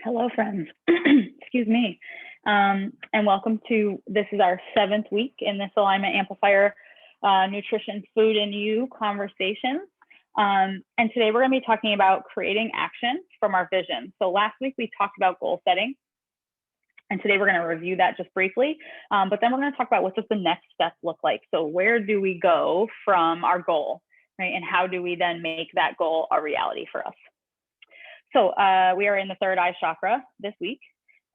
Hello, friends. Excuse me. And welcome to, this is our 7th week in this Alignment Amplifier Nutrition, Food, and You conversation. And today we're going to be talking about creating action from our vision. So last week we talked about goal setting. And today we're going to review that just briefly. But then we're going to talk about what does the next step look like. So where do we go from our goal, right? And how do we then make that goal a reality for us? So we are in the third eye chakra this week,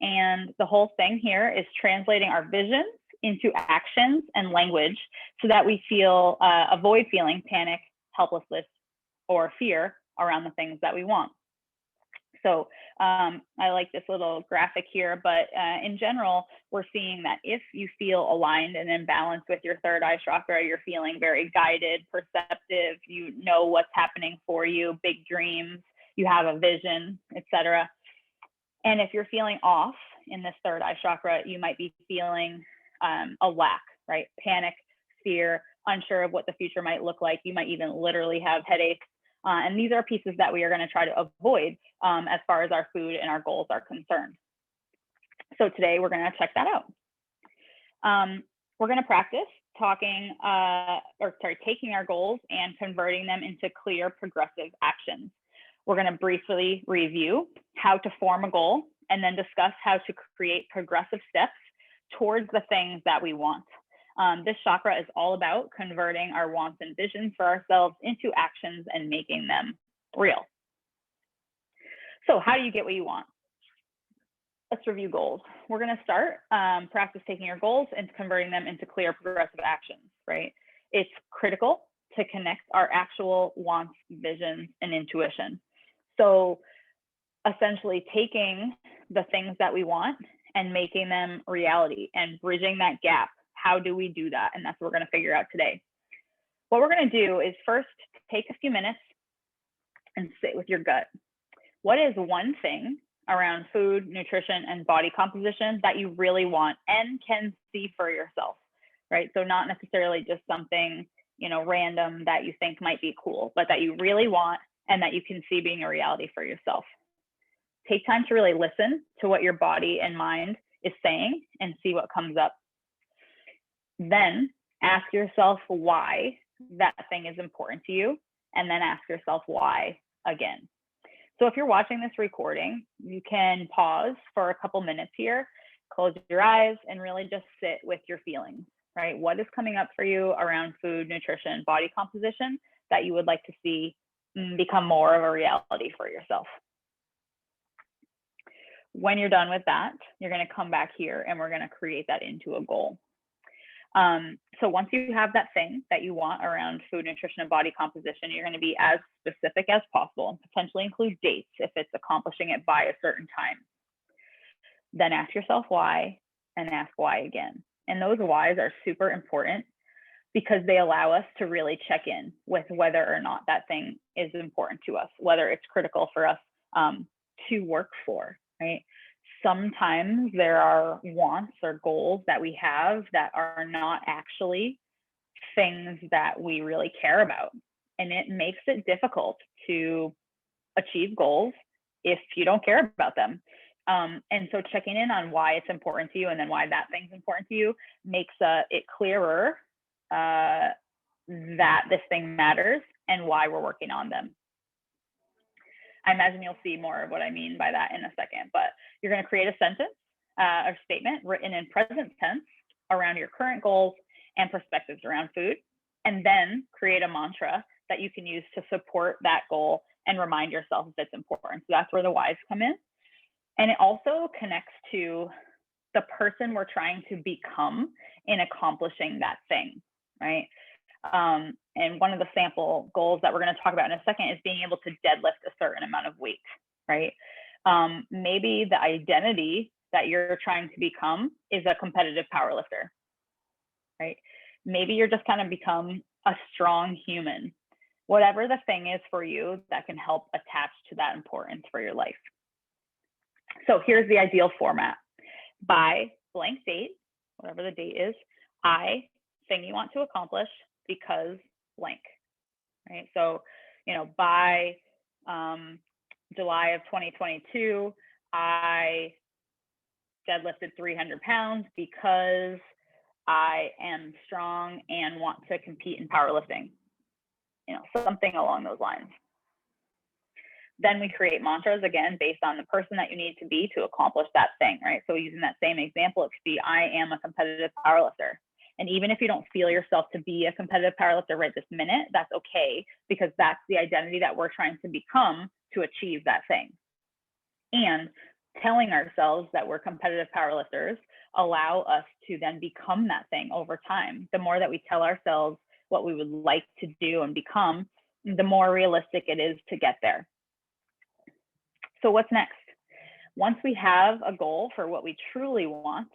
and the whole thing here is translating our visions into actions and language so that we avoid feeling panic, helplessness, or fear around the things that we want. So I like this little graphic here, but in general, we're seeing that if you feel aligned and in balance with your third eye chakra, you're feeling very guided, perceptive, you know what's happening for you, big dreams, you have a vision, etc. And if you're feeling off in this third eye chakra, you might be feeling a lack, right? Panic, fear, unsure of what the future might look like. You might even literally have headaches. And these are pieces that we are going to try to avoid as far as our food and our goals are concerned. So today we're going to check that out. We're going to practice taking our goals and converting them into clear, progressive actions. We're going to briefly review how to form a goal and then discuss how to create progressive steps towards the things that we want. This chakra is all about converting our wants and visions for ourselves into actions and making them real. So how do you get what you want? Let's review goals. We're going to start practice taking your goals and converting them into clear, progressive actions, right? It's critical to connect our actual wants, visions, and intuition. So essentially taking the things that we want and making them reality and bridging that gap. How do we do that? And that's what we're going to figure out today. What we're going to do is first take a few minutes and sit with your gut. What is one thing around food, nutrition, and body composition that you really want and can see for yourself, right? So not necessarily just something, random that you think might be cool, but that you really want and that you can see being a reality for yourself. Take time to really listen to what your body and mind is saying and see what comes up. Then ask yourself why that thing is important to you, and then ask yourself why again. So if you're watching this recording, you can pause for a couple minutes here, close your eyes, and really just sit with your feelings, right? What is coming up for you around food, nutrition, body composition that you would like to see become more of a reality for yourself? When you're done with that, you're going to come back here and we're going to create that into a goal. So once you have that thing that you want around food, nutrition, and body composition, you're going to be as specific as possible and potentially include dates if it's accomplishing it by a certain time. Then ask yourself why and ask why again. And those whys are super important because they allow us to really check in with whether or not that thing is important to us, whether it's critical for us to work for, right? Sometimes there are wants or goals that we have that are not actually things that we really care about. And it makes it difficult to achieve goals if you don't care about them. And so checking in on why it's important to you and then why that thing's important to you makes it clearer that this thing matters and why we're working on them. I imagine you'll see more of what I mean by that in a second, but you're going to create a sentence or statement written in present tense around your current goals and perspectives around food, and then create a mantra that you can use to support that goal and remind yourself if it's important. So that's where the whys come in. And it also connects to the person we're trying to become in accomplishing that thing, right? And one of the sample goals that we're going to talk about in a second is being able to deadlift a certain amount of weight, right? Maybe the identity that you're trying to become is a competitive powerlifter, right? Maybe you're just kind of become a strong human. Whatever the thing is for you that can help attach to that importance for your life. So here's the ideal format. By blank date, whatever the date is, thing you want to accomplish because blank, right? So, by July of 2022, I deadlifted 300 pounds because I am strong and want to compete in powerlifting, something along those lines. Then we create mantras, again, based on the person that you need to be to accomplish that thing, right? So using that same example, it could be, I am a competitive powerlifter. And even if you don't feel yourself to be a competitive powerlifter right this minute, that's okay, because that's the identity that we're trying to become to achieve that thing. And telling ourselves that we're competitive powerlifters allow us to then become that thing over time. The more that we tell ourselves what we would like to do and become, the more realistic it is to get there. So what's next? Once we have a goal for what we truly want,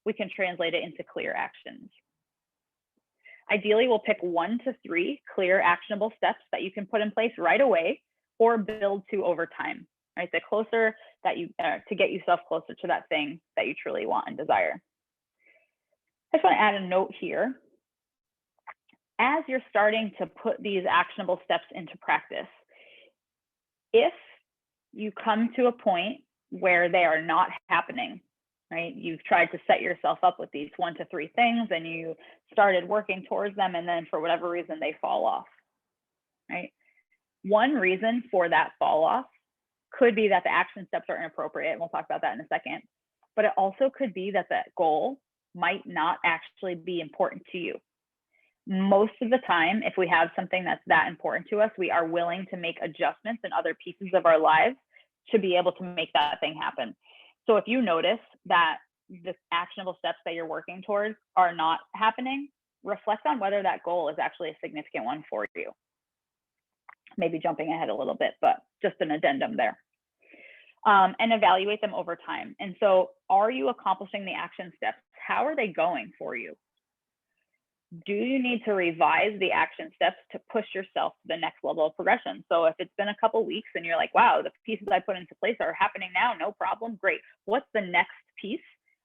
we can translate it into clear actions. Ideally, we'll pick 1 to 3 clear actionable steps that you can put in place right away or build to over time, right? The closer that you, to get yourself closer to that thing that you truly want and desire. I just want to add a note here. As you're starting to put these actionable steps into practice, if you come to a point where they are not happening, right? You've tried to set yourself up with these 1 to 3 things and you started working towards them, and then for whatever reason they fall off, right? One reason for that fall off could be that the action steps are inappropriate, and we'll talk about that in a second, but it also could be that that goal might not actually be important to you. Most of the time, if we have something that's that important to us, we are willing to make adjustments in other pieces of our lives to be able to make that thing happen. So if you notice that the actionable steps that you're working towards are not happening, reflect on whether that goal is actually a significant one for you. Maybe jumping ahead a little bit, but just an addendum there. And evaluate them over time. And so, are you accomplishing the action steps? How are they going for you? Do you need to revise the action steps to push yourself to the next level of progression? So if it's been a couple of weeks and you're like, wow, the pieces I put into place are happening now, no problem, great. What's the next piece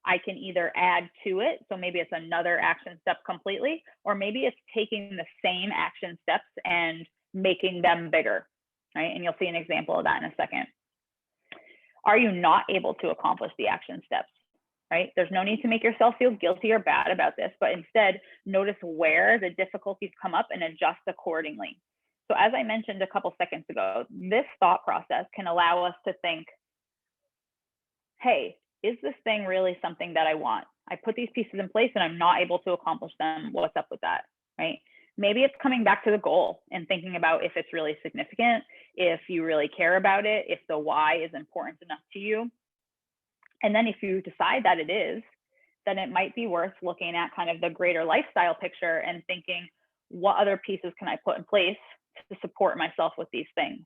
I can either add to it? So maybe it's another action step completely, or maybe it's taking the same action steps and making them bigger, right? And you'll see an example of that in a second. Are you not able to accomplish the action steps? Right? There's no need to make yourself feel guilty or bad about this, but instead notice where the difficulties come up and adjust accordingly. So as I mentioned a couple seconds ago, this thought process can allow us to think, hey, is this thing really something that I want? I put these pieces in place and I'm not able to accomplish them. What's up with that, right? Maybe it's coming back to the goal and thinking about if it's really significant, if you really care about it, if the why is important enough to you. And then if you decide that it is, then it might be worth looking at kind of the greater lifestyle picture and thinking, what other pieces can I put in place to support myself with these things,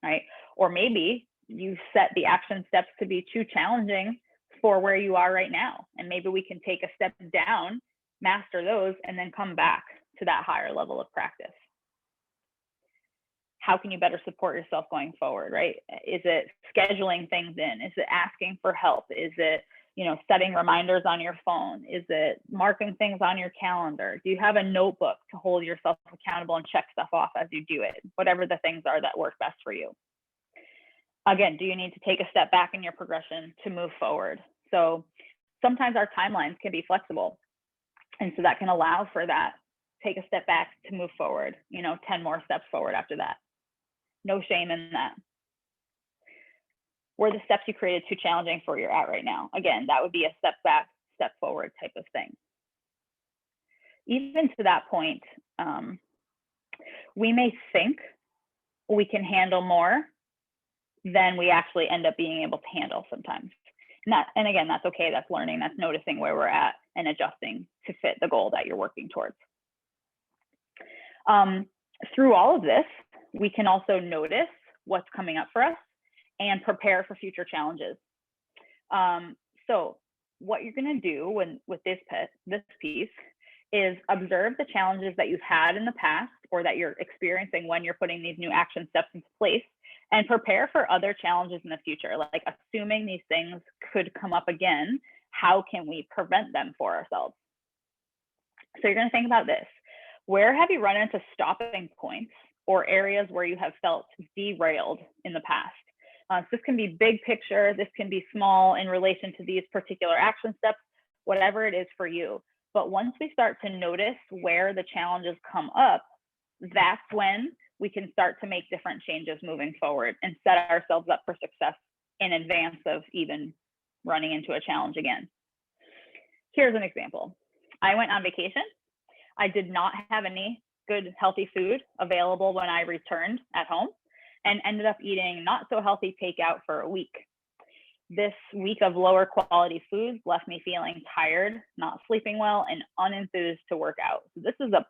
right? Or maybe you set the action steps to be too challenging for where you are right now. And maybe we can take a step down, master those, and then come back to that higher level of practice. How can you better support yourself going forward, right? Is it scheduling things in? Is it asking for help? Is it, setting reminders on your phone? Is it marking things on your calendar? Do you have a notebook to hold yourself accountable and check stuff off as you do it? Whatever the things are that work best for you. Again, do you need to take a step back in your progression to move forward? So sometimes our timelines can be flexible. And so that can allow for that. Take a step back to move forward, 10 more steps forward after that. No shame in that. Were the steps you created too challenging for where you're at right now? Again, that would be a step back, step forward type of thing. Even to that point, we may think we can handle more than we actually end up being able to handle sometimes. And again, that's okay. That's learning. That's noticing where we're at and adjusting to fit the goal that you're working towards. Through all of this, we can also notice what's coming up for us and prepare for future challenges. So what you're going to do with this piece is observe the challenges that you've had in the past or that you're experiencing when you're putting these new action steps into place, and prepare for other challenges in the future. Like, assuming these things could come up again, how can we prevent them for ourselves? So you're going to think about this. Where have you run into stopping points or areas where you have felt derailed in the past? So this can be big picture, this can be small in relation to these particular action steps, whatever it is for you. But once we start to notice where the challenges come up, that's when we can start to make different changes moving forward and set ourselves up for success in advance of even running into a challenge again. Here's an example. I went on vacation. I did not have any good, healthy food available when I returned at home and ended up eating not so healthy takeout for a week. This week of lower quality foods left me feeling tired, not sleeping well, and unenthused to work out. So this is a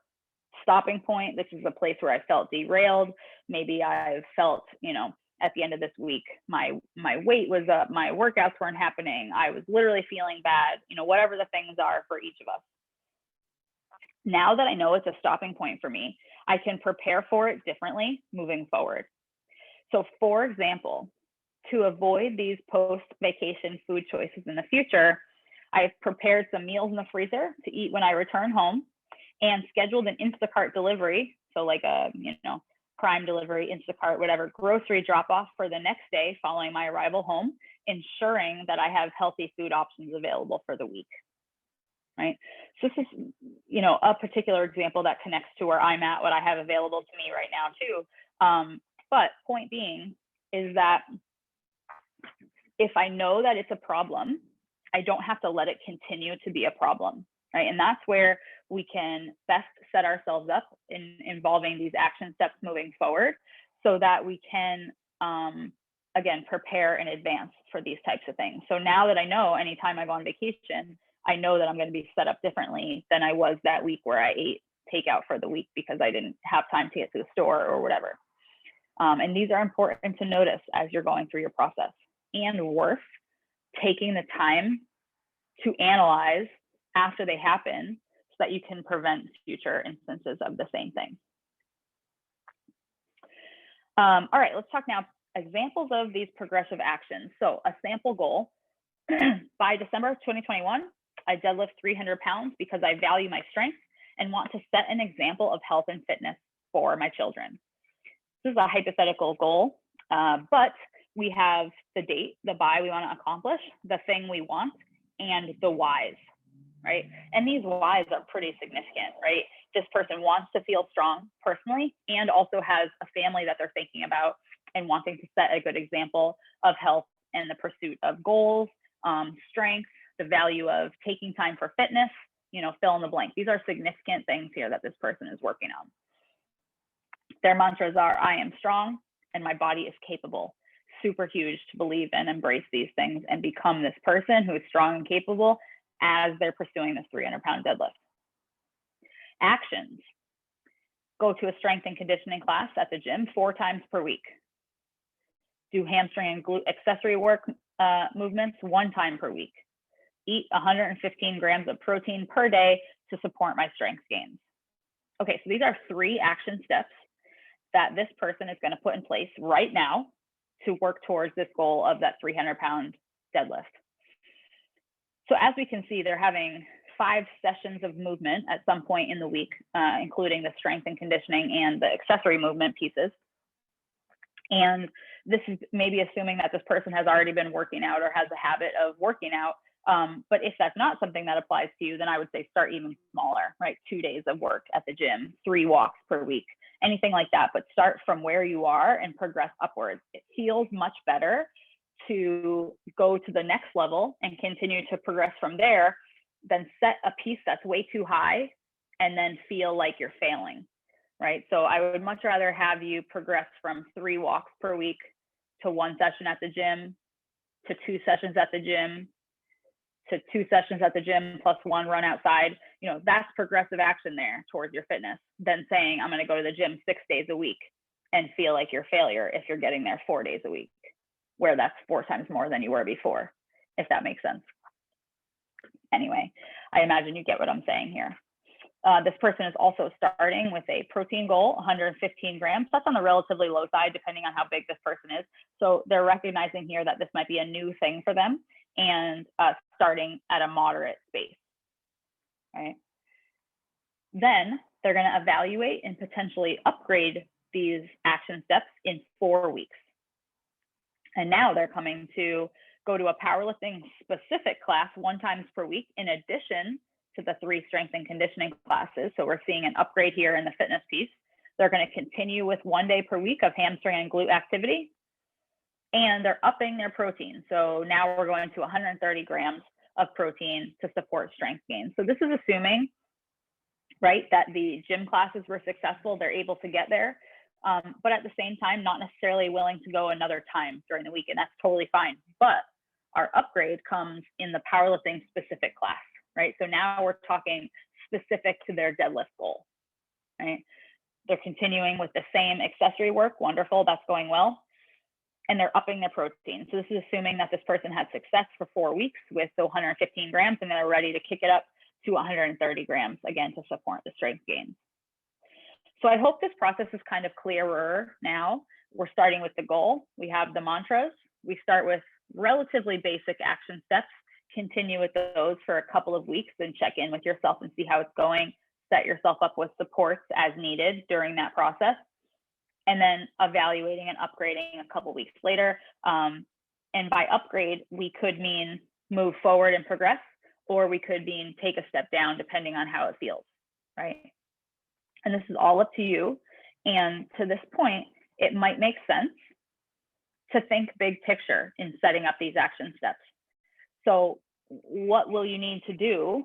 stopping point. This is a place where I felt derailed. Maybe I felt, at the end of this week, my weight was up, my workouts weren't happening. I was literally feeling bad, whatever the things are for each of us. Now that I know it's a stopping point for me, I can prepare for it differently moving forward. So for example, to avoid these post-vacation food choices in the future, I've prepared some meals in the freezer to eat when I return home and scheduled an Instacart delivery. So like a, Prime delivery, Instacart, whatever, grocery drop-off for the next day following my arrival home, ensuring that I have healthy food options available for the week, right? So this is, a particular example that connects to where I'm at, what I have available to me right now too. But point being is that if I know that it's a problem, I don't have to let it continue to be a problem, right? And that's where we can best set ourselves up in involving these action steps moving forward so that we can, again, prepare in advance for these types of things. So now that I know anytime I go on vacation, I know that I'm going to be set up differently than I was that week where I ate takeout for the week because I didn't have time to get to the store or whatever. And these are important to notice as you're going through your process, and worth taking the time to analyze after they happen so that you can prevent future instances of the same thing. All right, let's talk now examples of these progressive actions. So a sample goal, by December of 2021, I deadlift 300 pounds because I value my strength and want to set an example of health and fitness for my children. This is a hypothetical goal, but we have the date, the why we want to accomplish, the thing we want, and the whys, right? And these whys are pretty significant, right? This person wants to feel strong personally and also has a family that they're thinking about and wanting to set a good example of health and the pursuit of goals, strength, the value of taking time for fitness, fill in the blank. These are significant things here that this person is working on. Their mantras are, I am strong and my body is capable. Super huge to believe and embrace these things and become this person who is strong and capable as they're pursuing this 300-pound deadlift. Actions. Go to a strength and conditioning class at the gym 4 times per week. Do hamstring and glute accessory work movements 1 time per week. Eat 115 grams of protein per day to support my strength gains. Okay, so these are 3 action steps that this person is going to put in place right now to work towards this goal of that 300-pound deadlift. So as we can see, they're having 5 sessions of movement at some point in the week, including the strength and conditioning and the accessory movement pieces. And this is maybe assuming that this person has already been working out or has a habit of working out. But if that's not something that applies to you, then I would say start even smaller, right? 2 days of work at the gym, 3 walks per week, anything like that. But start from where you are and progress upwards. It feels much better to go to the next level and continue to progress from there than set a piece that's way too high and then feel like you're failing, right? So I would much rather have you progress from 3 walks per week to 1 session at the gym, to 2 sessions at the gym, to 2 sessions at the gym plus 1 run outside. That's progressive action there towards your fitness than saying I'm going to go to the gym 6 days a week and feel like you're a failure if you're getting there 4 days a week, where that's 4 times more than you were before, if that makes sense. Anyway, I imagine you get what I'm saying here. This person is also starting with a protein goal, 115 grams. That's on the relatively low side, depending on how big this person is. So they're recognizing here that this might be a new thing for them and starting at a moderate space, right? Then they're going to evaluate and potentially upgrade these action steps in 4 weeks. And now they're coming to go to a powerlifting specific class 1 time per week, in addition to the 3 strength and conditioning classes. So we're seeing an upgrade here in the fitness piece. They're going to continue with 1 day per week of hamstring and glute activity, and they're upping their protein. So now we're going to 130 grams of protein to support strength gains. So this is assuming, right, that the gym classes were successful, they're able to get there, but at the same time, not necessarily willing to go another time during the week, and that's totally fine. But our upgrade comes in the powerlifting specific class, right? So now we're talking specific to their deadlift goal, right? They're continuing with the same accessory work. Wonderful, that's going well. And they're upping their protein. So this is assuming that this person had success for 4 weeks with 115 grams, and they're ready to kick it up to 130 grams, again, to support the strength gains. So I hope this process is kind of clearer now. We're starting with the goal. We have the mantras. We start with relatively basic action steps, continue with those for a couple of weeks, and check in with yourself and see how it's going. Set yourself up with supports as needed during that process, and then evaluating and upgrading a couple weeks later. And by upgrade, we could mean move forward and progress, or we could mean take a step down depending on how it feels, right? And this is all up to you. And to this point, it might make sense to think big picture in setting up these action steps. So what will you need to do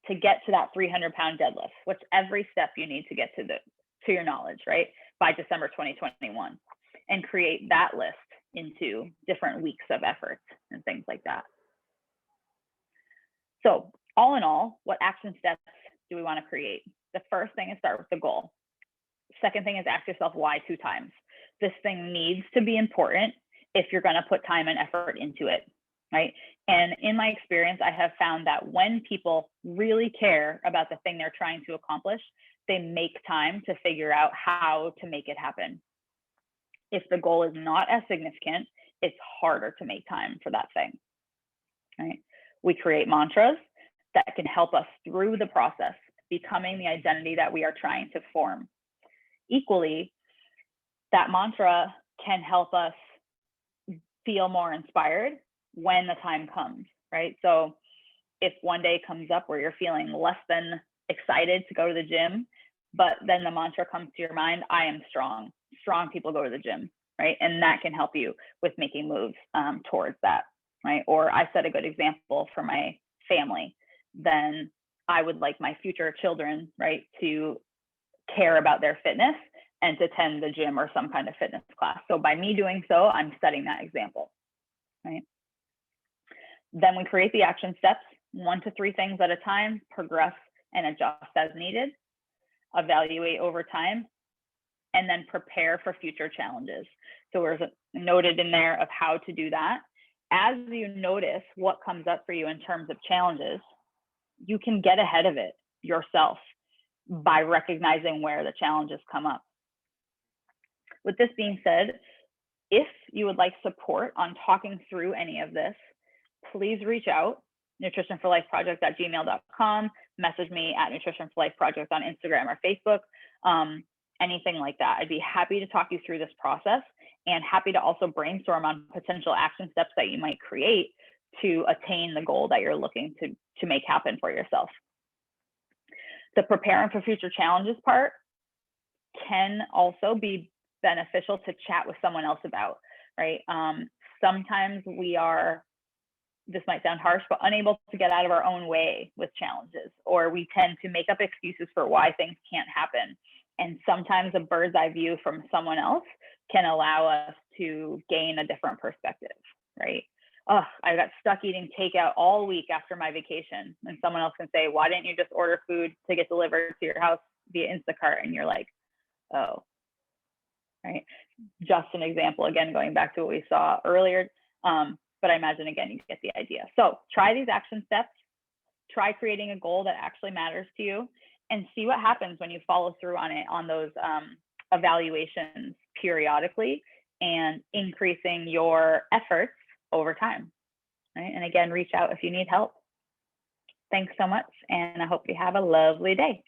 to get to that 300-pound deadlift? What's every step you need to get to your knowledge, right? By December 2021, and create that list into different weeks of efforts and things like that. So all in all, what action steps do we want to create? The first thing is start with the goal. Second thing is ask yourself why 2 times. This thing needs to be important if you're going to put time and effort into it, right? And in my experience, I have found that when people really care about the thing they're trying to accomplish, they make time to figure out how to make it happen. If the goal is not as significant, it's harder to make time for that thing, right? We create mantras that can help us through the process, becoming the identity that we are trying to form. Equally, that mantra can help us feel more inspired when the time comes, right? So if one day comes up where you're feeling less than excited to go to the gym, but then the mantra comes to your mind, I am strong. Strong people go to the gym, right? And that can help you with making moves towards that, right? Or I set a good example for my family. Then I would like my future children, right, to care about their fitness and to attend the gym or some kind of fitness class. So by me doing so, I'm setting that example, right? Then we create the action steps, 1 to 3 things at a time, progress and adjust as needed, evaluate over time, and then prepare for future challenges. So there's noted in there of how to do that. As you notice what comes up for you in terms of challenges, you can get ahead of it yourself by recognizing where the challenges come up. With this being said, if you would like support on talking through any of this, please reach out, nutritionforlifeproject@gmail.com, message me at Nutrition for Life Project on Instagram or Facebook, anything like that. I'd be happy to talk you through this process, and happy to also brainstorm on potential action steps that you might create to attain the goal that you're looking to make happen for yourself. The preparing for future challenges part can also be beneficial to chat with someone else about, right? Sometimes we are, this might sound harsh, but unable to get out of our own way with challenges, or we tend to make up excuses for why things can't happen. And sometimes a bird's eye view from someone else can allow us to gain a different perspective, right? Oh, I got stuck eating takeout all week after my vacation. And someone else can say, why didn't you just order food to get delivered to your house via Instacart? And you're like, oh, right? Just an example, again, going back to what we saw earlier. But I imagine, again, you get the idea. So try these action steps, try creating a goal that actually matters to you, and see what happens when you follow through on it, on those evaluations periodically, and increasing your efforts over time, right? And again, reach out if you need help. Thanks so much, and I hope you have a lovely day.